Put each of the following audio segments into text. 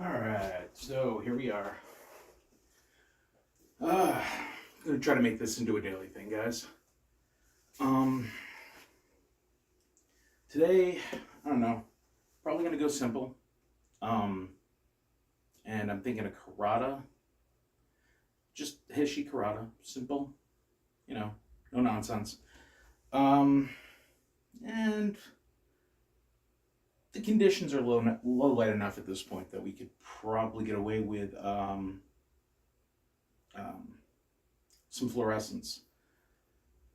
Alright, so here we are. I'm gonna try to make this into a daily thing, guys. Um, Today, I don't know, probably gonna go simple. Um, and I'm thinking a Karada, just Hishi Karada, simple, no nonsense. Um, and the conditions are low light enough at this point that we could probably get away with um, some fluorescence.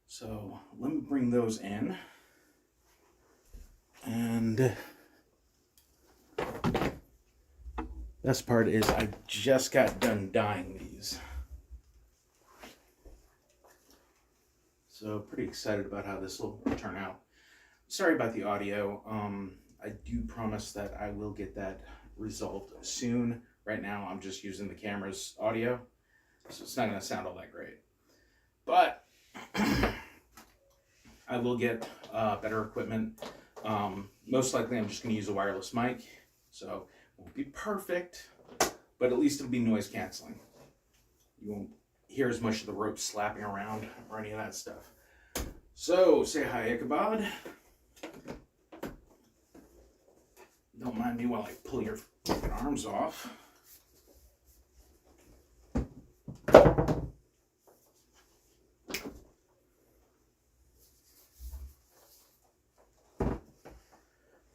So let me bring those in. And best part is I just got done dyeing these. So pretty excited about how this will turn out. Sorry about the audio. I do promise that I will get that result soon. Right now I'm just using the camera's audio, so it's not going to sound all that great. But I will get better equipment. Most likely I'm just going to use a wireless mic, so it won't be perfect, but at least it'll be noise canceling. You won't hear as much of the rope slapping around or any of that stuff. So, say hi, Ichabod. Don't mind me while I pull your fucking arms off.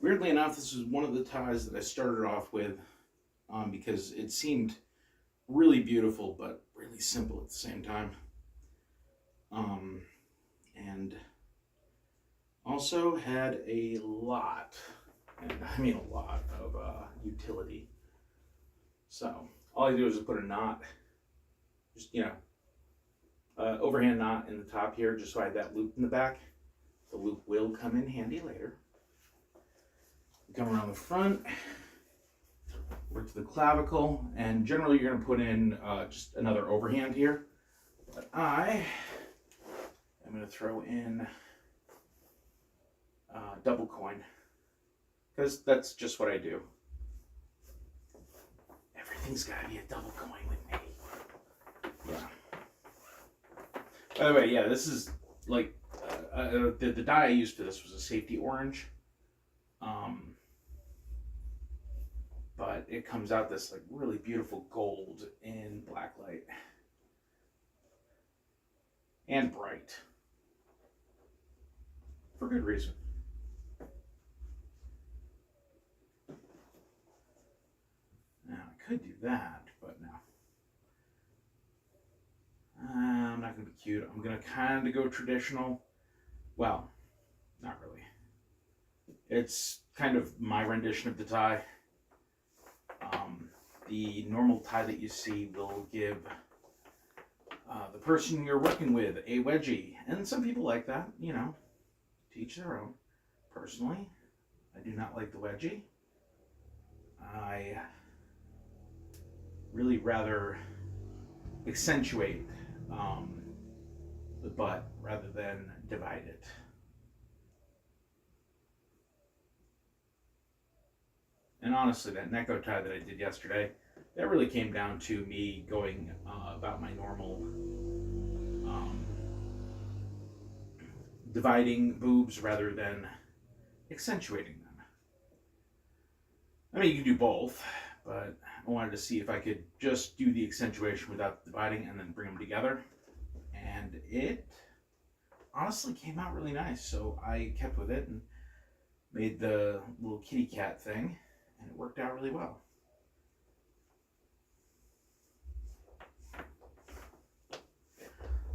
Weirdly enough, this is one of the ties that I started off with because it seemed really beautiful but really simple at the same time. And also had a lot, and I mean a lot, of utility. So all I do is just put a knot, just overhand knot in the top here, just so I have that loop in the back. The loop will come in handy later. Come around the front, work to the clavicle, and generally you're going to put in just another overhand here. But I am going to throw in double coin, because that's just what I do. Everything's got to be a double coin with me. Yeah. By the way, yeah, this is like the dye I used for this was a safety orange. But it comes out this like really beautiful gold in black light. And bright. For good reason. Now I could do that, but no. I'm not going to be cute. I'm going to kind of go traditional. Well, not really. It's kind of my rendition of the tie. The normal tie that you see will give the person you're working with a wedgie. And some people like that, to each their own. Personally, I do not like the wedgie. I really rather accentuate the butt rather than divide it. And honestly, that Neko tie that I did yesterday, that really came down to me going about my normal dividing boobs rather than accentuating them. I mean, you can do both, but I wanted to see if I could just do the accentuation without dividing and then bring them together. And it honestly came out really nice, so I kept with it and made the little kitty cat thing, and it worked out really well.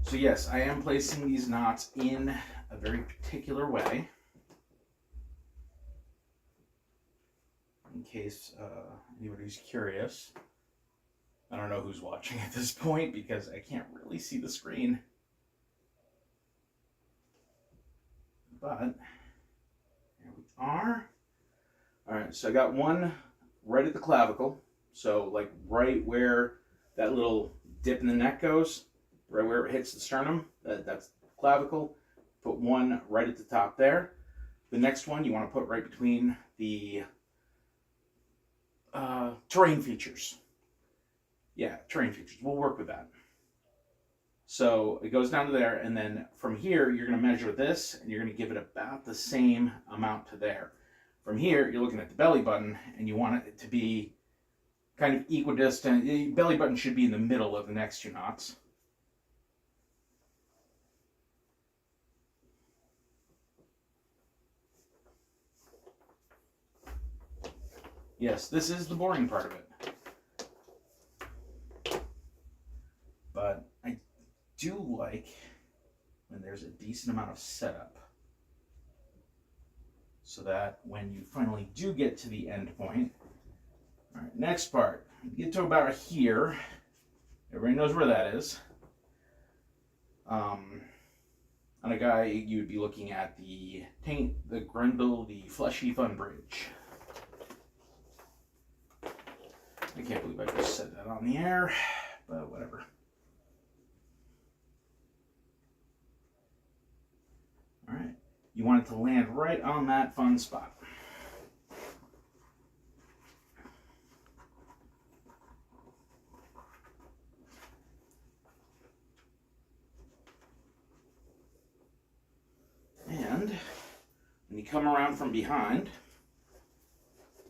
So yes, I am placing these knots in a very particular way, in case anybody's curious. I don't know who's watching at this point because I can't really see the screen. But here we are. All right, so I got one right at the clavicle. So like right where that little dip in the neck goes, right where it hits the sternum, that's clavicle. Put one right at the top there. The next one you want to put right between the terrain features. Yeah, terrain features. We'll work with that. So it goes down to there, and then from here, you're going to measure this, and you're going to give it about the same amount to there. From here, you're looking at the belly button, and you want it to be kind of equidistant. The belly button should be in the middle of the next two knots. Yes, this is the boring part of it. But I do like when there's a decent amount of setup, so that when you finally do get to the end point, all right, next part, you get to about here. Everybody knows where that is. On a guy, you would be looking at the taint, the grundle, the fleshy fun bridge. I can't believe I just said that on the air, but whatever. All right, you want it to land right on that fun spot. And when you come around from behind,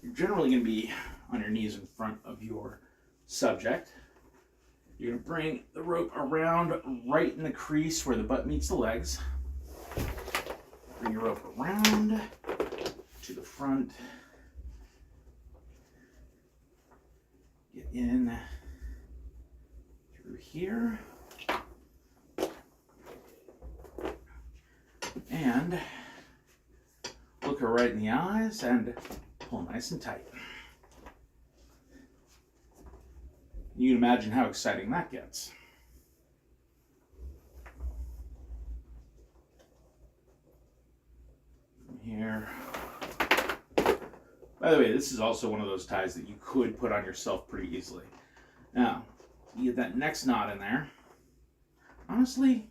you're generally going to be on your knees in front of your subject. You're going to bring the rope around right in the crease where the butt meets the legs. Bring your rope around to the front. Get in through here. And look her right in the eyes and pull nice and tight. You can imagine how exciting that gets. From here. By the way, this is also one of those ties that you could put on yourself pretty easily. Now, you get that next knot in there. Honestly,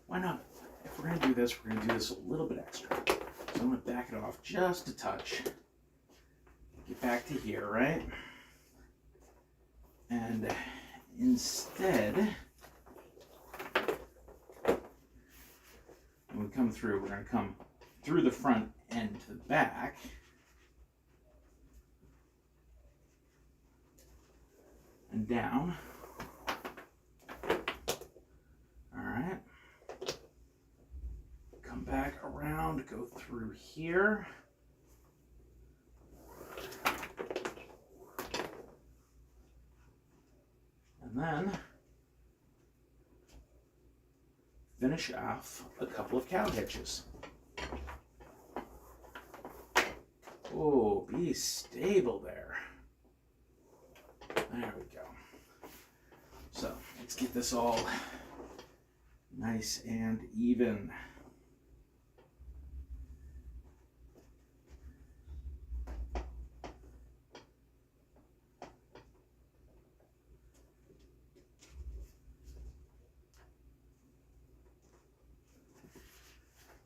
why not? If we're going to do this, we're going to do this a little bit extra. So I'm going to back it off just a touch. Get back to here, right? And instead, when we come through, we're going to come through the front and to the back. And down. All right. Come back around, go through here. And then finish off a couple of cow hitches. Oh, be stable there. There we go. So let's get this all nice and even.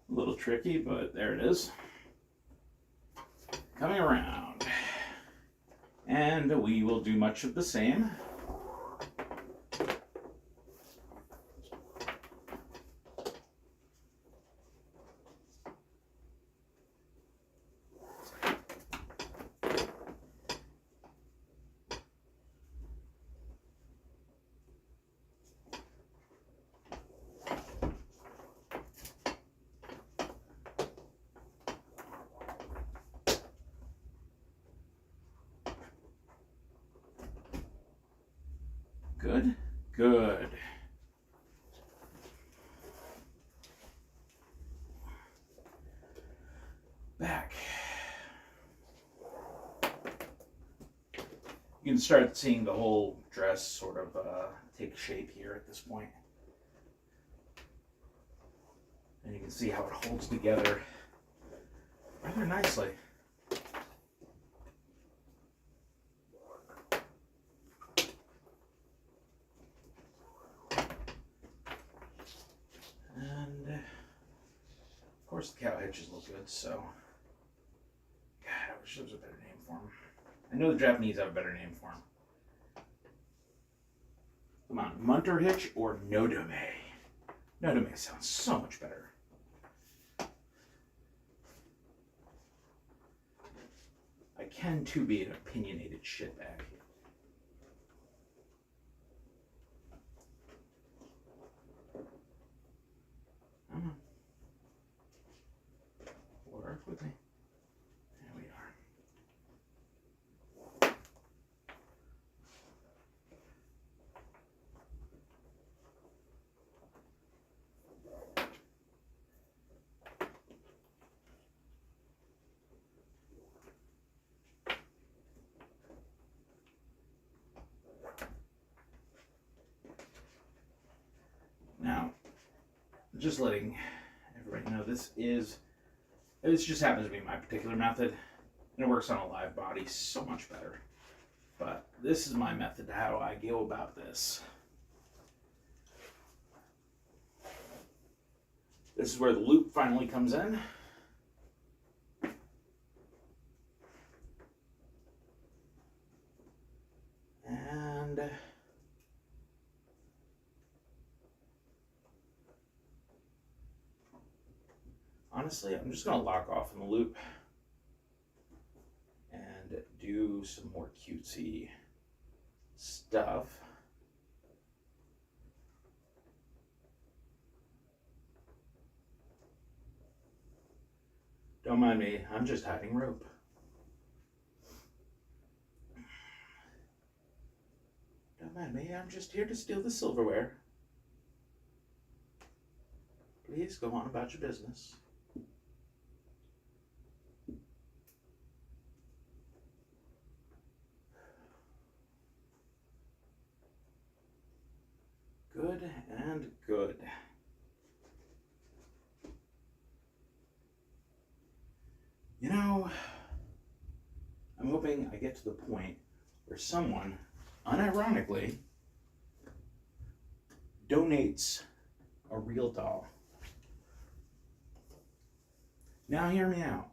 A little tricky, but there it is. Coming around. And we will do much of the same. Good, good. Back. You can start seeing the whole dress sort of take shape here at this point. And you can see how it holds together rather nicely. Of course, the cow hitches look good, so God, I wish there was a better name for them. I know the Japanese have a better name for them. Come on, Munterhitch or Nodome? Nodome sounds so much better. I can too be an opinionated shitbag. Come on. Work with me. There we are. Now, just letting everybody know this just happens to be my particular method, and it works on a live body so much better. But this is my method to how I go about this. This is where the loop finally comes in. And honestly, I'm just going to lock off in the loop and do some more cutesy stuff. Don't mind me, I'm just hiding rope. Don't mind me, I'm just here to steal the silverware. Please go on about your business. Good and good. You know, I'm hoping I get to the point where someone, unironically, donates a real doll. Now hear me out.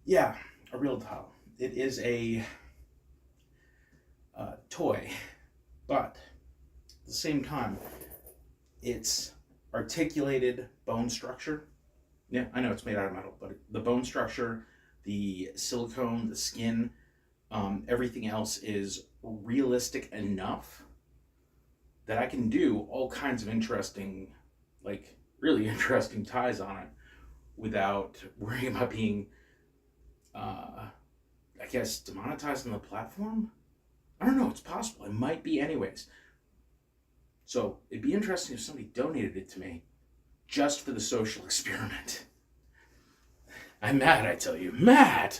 Yeah, a real doll. It is a toy, but at the same time, it's articulated bone structure. Yeah, I know it's made out of metal, but the bone structure, the silicone, the skin, everything else is realistic enough that I can do all kinds of interesting, like really interesting ties on it without worrying about being, I guess, demonetized on the platform? I don't know, it's possible. It might be anyways. So it'd be interesting if somebody donated it to me just for the social experiment. I'm mad, I tell you. Mad!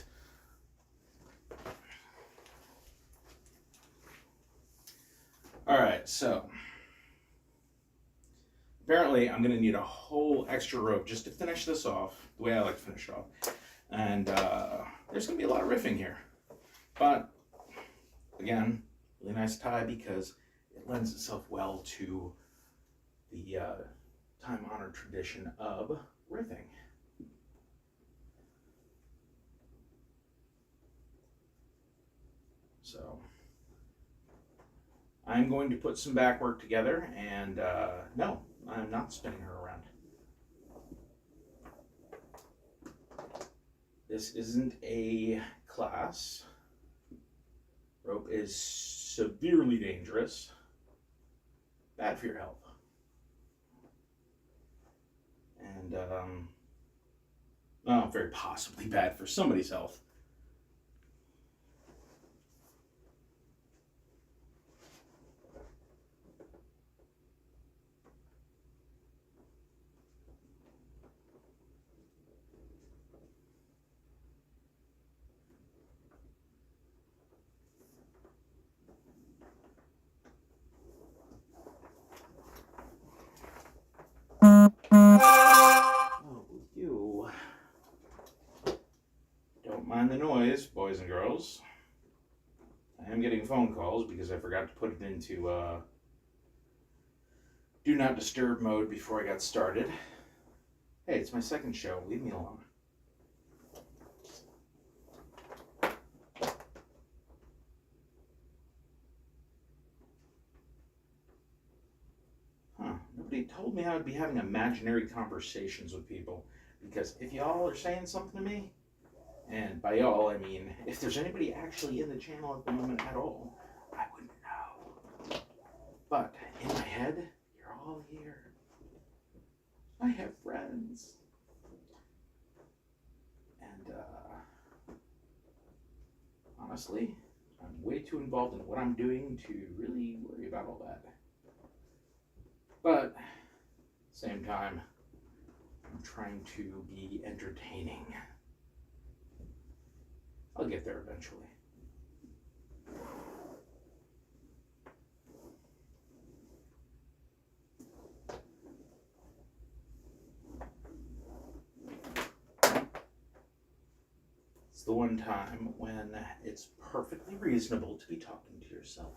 Alright, so apparently I'm going to need a whole extra rope just to finish this off, the way I like to finish it off. And there's going to be a lot of riffing here. But, again, really nice tie because it lends itself well to the time-honored tradition of riffing. So, I'm going to put some back work together, and no, I'm not spinning her around. This isn't a class. Rope is severely dangerous. Bad for your health. And, well, very possibly bad for somebody's health. Oh, you. Don't mind the noise, boys and girls. I am getting phone calls because I forgot to put it into do not disturb mode before I got started. Hey, it's my second show. Leave me alone. Huh. Nobody told me I would be having imaginary conversations with people. Because if y'all are saying something to me, and by y'all I mean if there's anybody actually in the channel at the moment at all, I wouldn't know. But in my head, you're all here. I have friends. And honestly, I'm way too involved in what I'm doing to really worry about all that. But same time, I'm trying to be entertaining. I'll get there eventually. It's the one time when it's perfectly reasonable to be talking to yourself.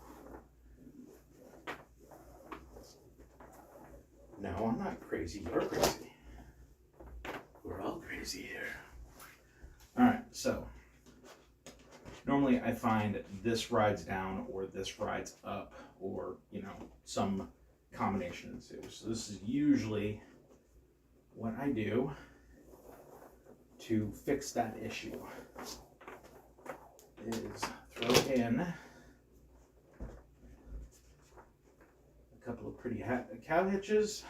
No, I'm not crazy. You're crazy. We're all crazy here. Alright, so normally I find this rides down or this rides up, or, some combination of the two. So this is usually what I do to fix that issue, is throw in a couple of pretty cow hitches.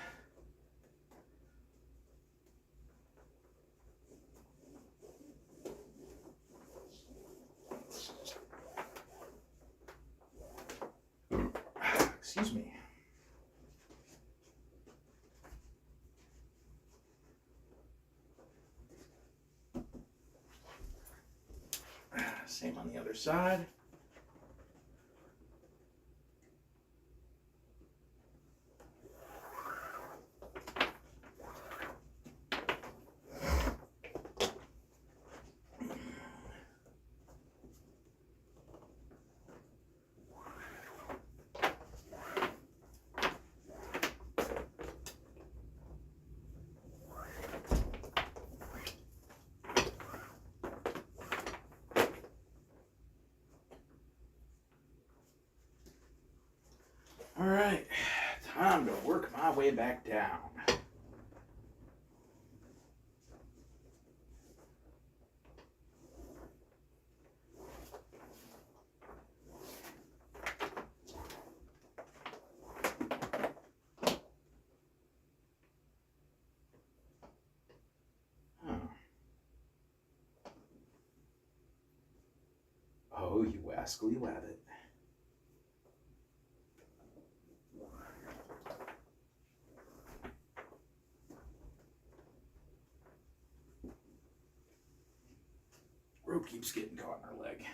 Excuse me. Same on the other side. All right, time to work my way back down. Huh. Oh, you wascally wabbit. Rope keeps getting caught in her leg.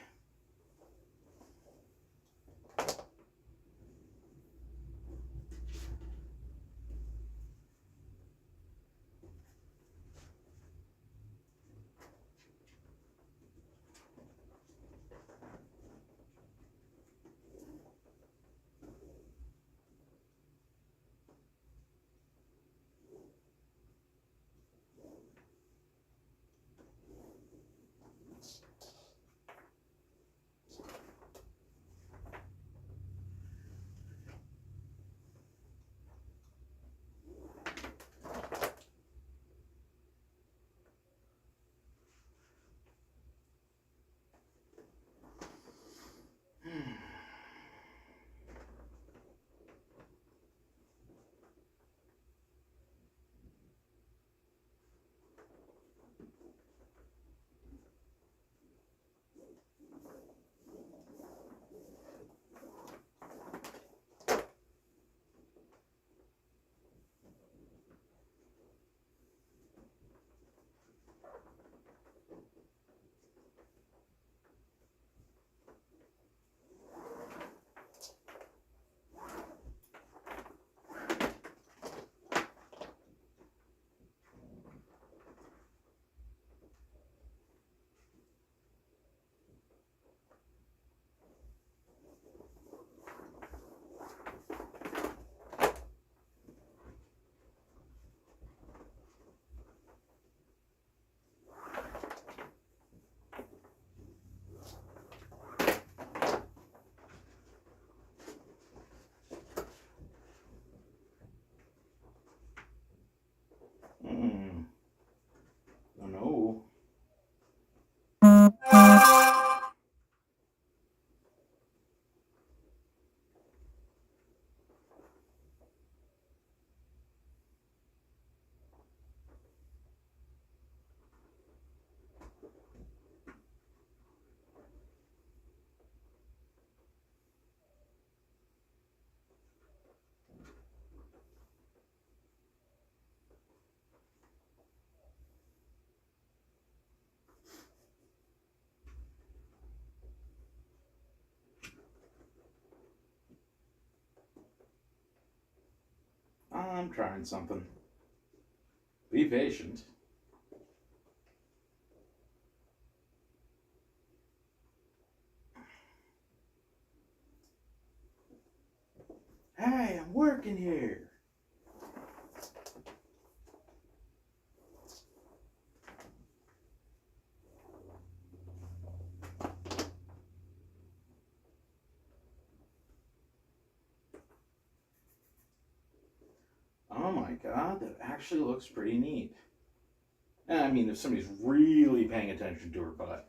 I'm trying something. Be patient. Hey, I'm working here. Oh my god, that actually looks pretty neat. I mean, if somebody's really paying attention to her butt.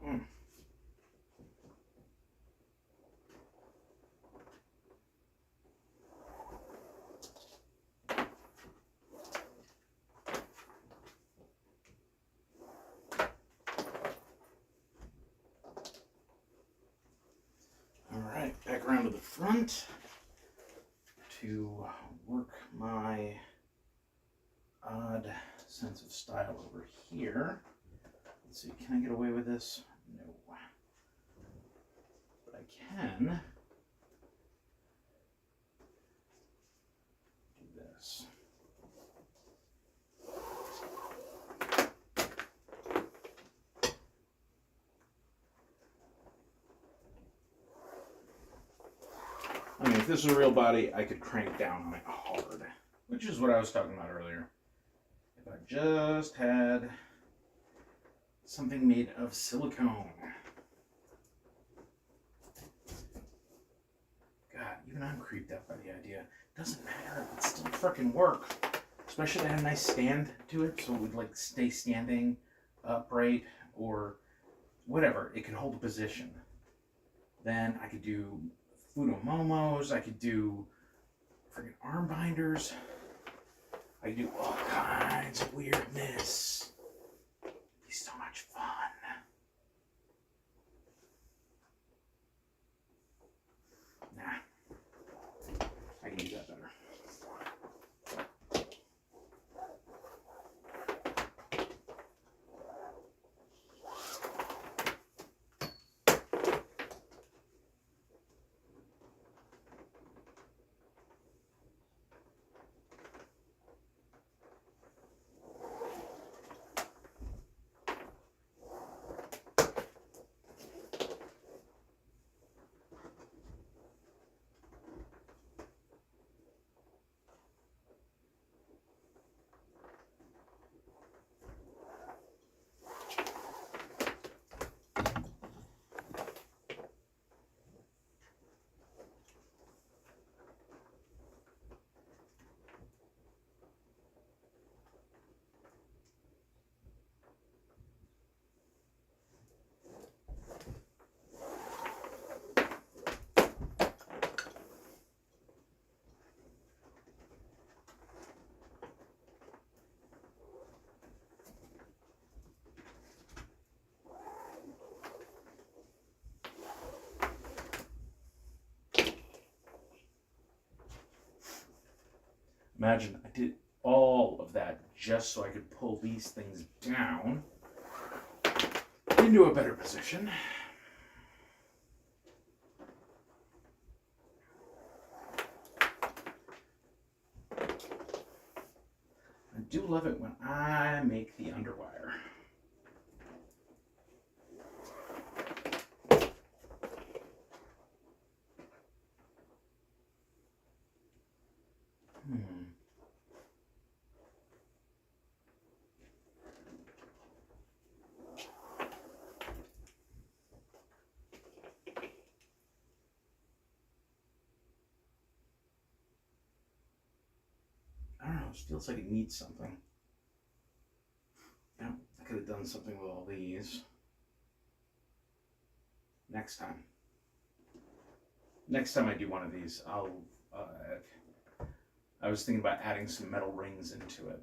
Mm. All right, back around to the front to work my odd sense of style over here. Let's see, can I get away with this? No. But I can do this. I mean, if this was a real body, I could crank down on it hard, which is what I was talking about earlier. If I just had something made of silicone. God, even I'm creeped out by the idea. Doesn't matter, it would still freaking work. Especially if it had a nice stand to it, so it would like stay standing upright or whatever. It can hold a position. Then I could do Futomomos, I could do freaking arm binders. I could do all kinds of weirdness. It'd be so much fun. Nah. I can do that better. Imagine I did all of that just so I could pull these things down into a better position. I do love it when I make the underwire. I don't know, it feels like it needs something. Yeah, I could have done something with all these. Next time. Next time I do one of these, I was thinking about adding some metal rings into it.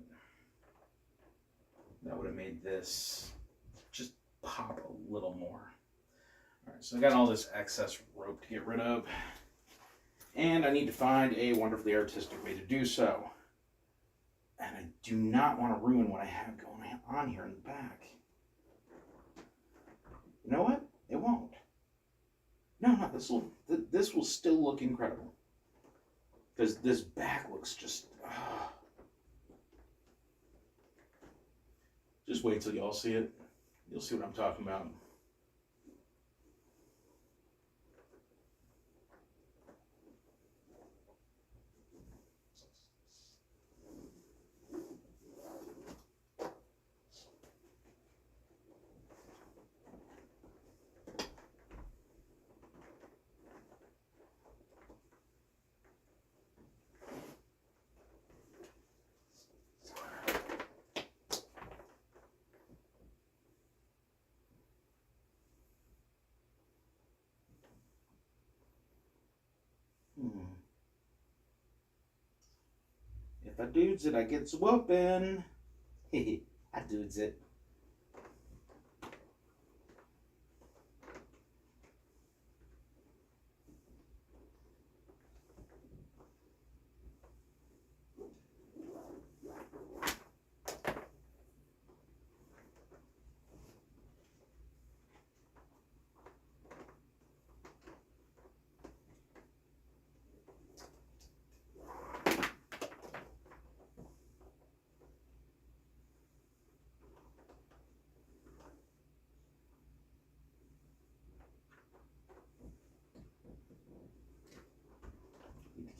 That would have made this just pop a little more. All right, so I got all this excess rope to get rid of. And I need to find a wonderfully artistic way to do so. And I do not want to ruin what I have going on here in the back. You know what? It won't. No, this will still look incredible. Because this back looks just... Just wait till y'all see it. You'll see what I'm talking about. If I dudes it, I gets whooping. I dudes it.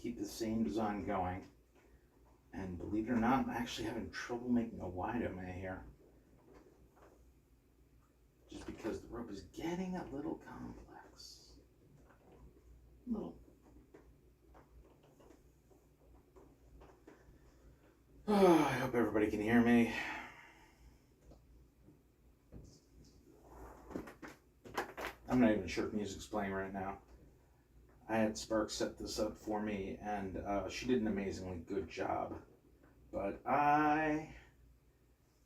Keep the same design going. And believe it or not, I'm actually having trouble making a wide OMA here. Just because the rope is getting a little complex. A little. Oh, I hope everybody can hear me. I'm not even sure if music's playing right now. I had Spark set this up for me, and she did an amazingly good job. But I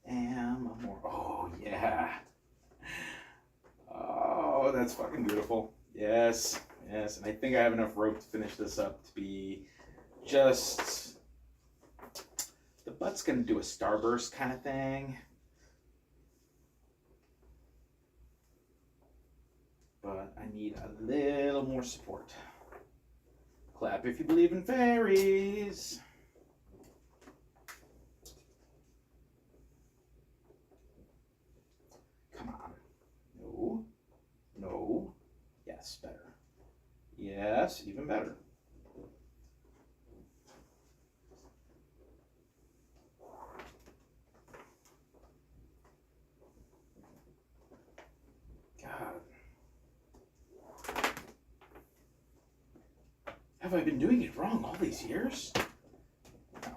am more... Oh, yeah. Oh, that's fucking beautiful. Yes, yes. And I think I have enough rope to finish this up to be just... The butt's going to do a starburst kind of thing. But I need a little more support. Clap if you believe in fairies. Come on. No. No. Yes, better. Yes, even better. God. Have I been doing it wrong all these years? No.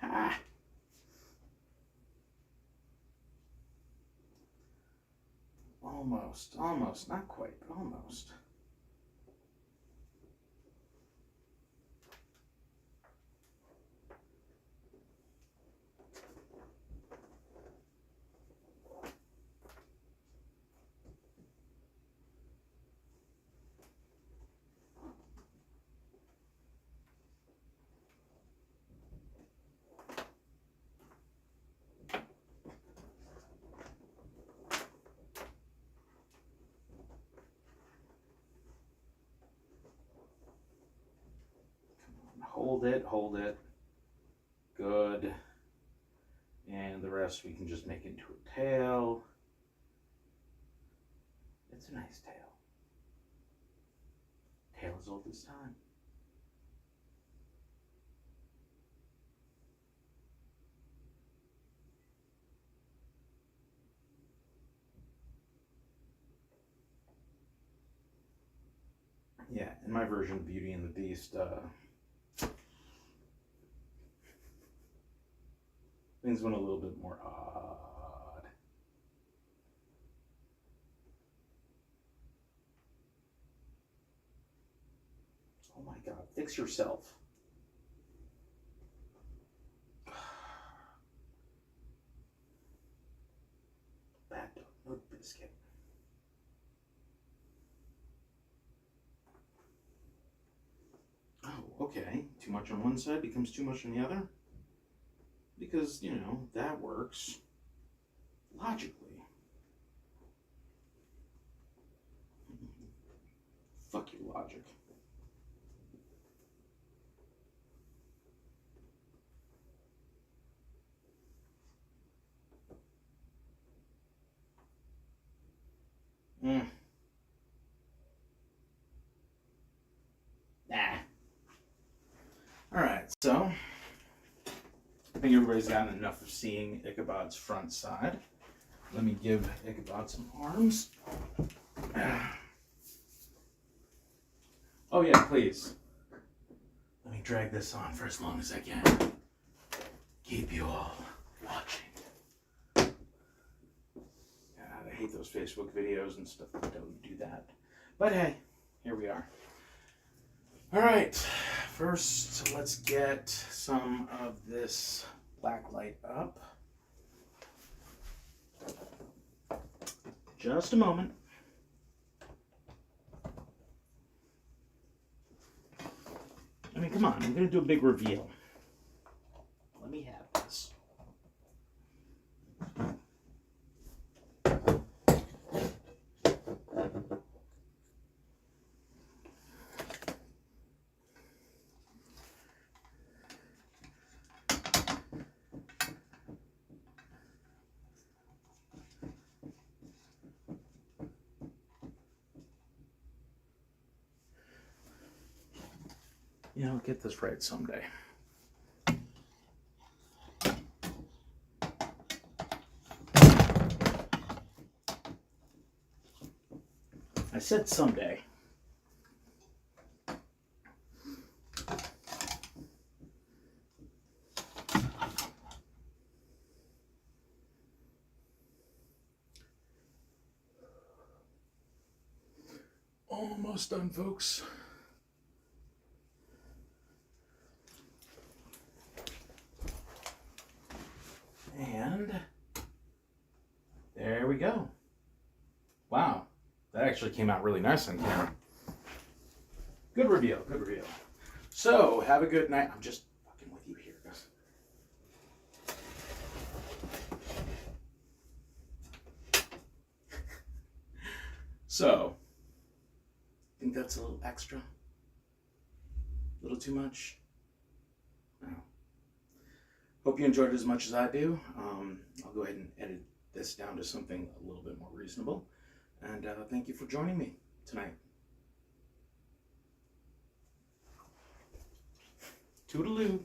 Ah. Almost, almost, not quite, but almost. Hold it, hold it. Good. And the rest we can just make into a tail. It's a nice tail. Tail as old as time. Yeah, in my version of Beauty and the Beast, things went a little bit more odd. Oh my God, fix yourself. Bad dog, no biscuit. Oh, okay. Too much on one side becomes too much on the other? Because, you know, that works logically. Fuck your logic. Nah. Alright, so I think everybody's gotten enough of seeing Ichabod's front side. Let me give Ichabod some arms. Oh yeah, please. Let me drag this on for as long as I can. Keep you all watching. God, I hate those Facebook videos and stuff that don't do that. But hey, here we are. Alright, first let's get some of this black light up. Just a moment. I mean, come on, I'm going to do a big reveal. Let me have this. Yeah, I'll get this right someday. I said someday. Almost done, folks. And there we go. Wow, that actually came out really nice on camera. Good reveal, good reveal. So, have a good night. I'm just fucking with you here, guys. So, think that's a little extra? A little too much? No. Hope you enjoyed it as much as I do. I'll go ahead and edit this down to something a little bit more reasonable. And thank you for joining me tonight. Toodaloo.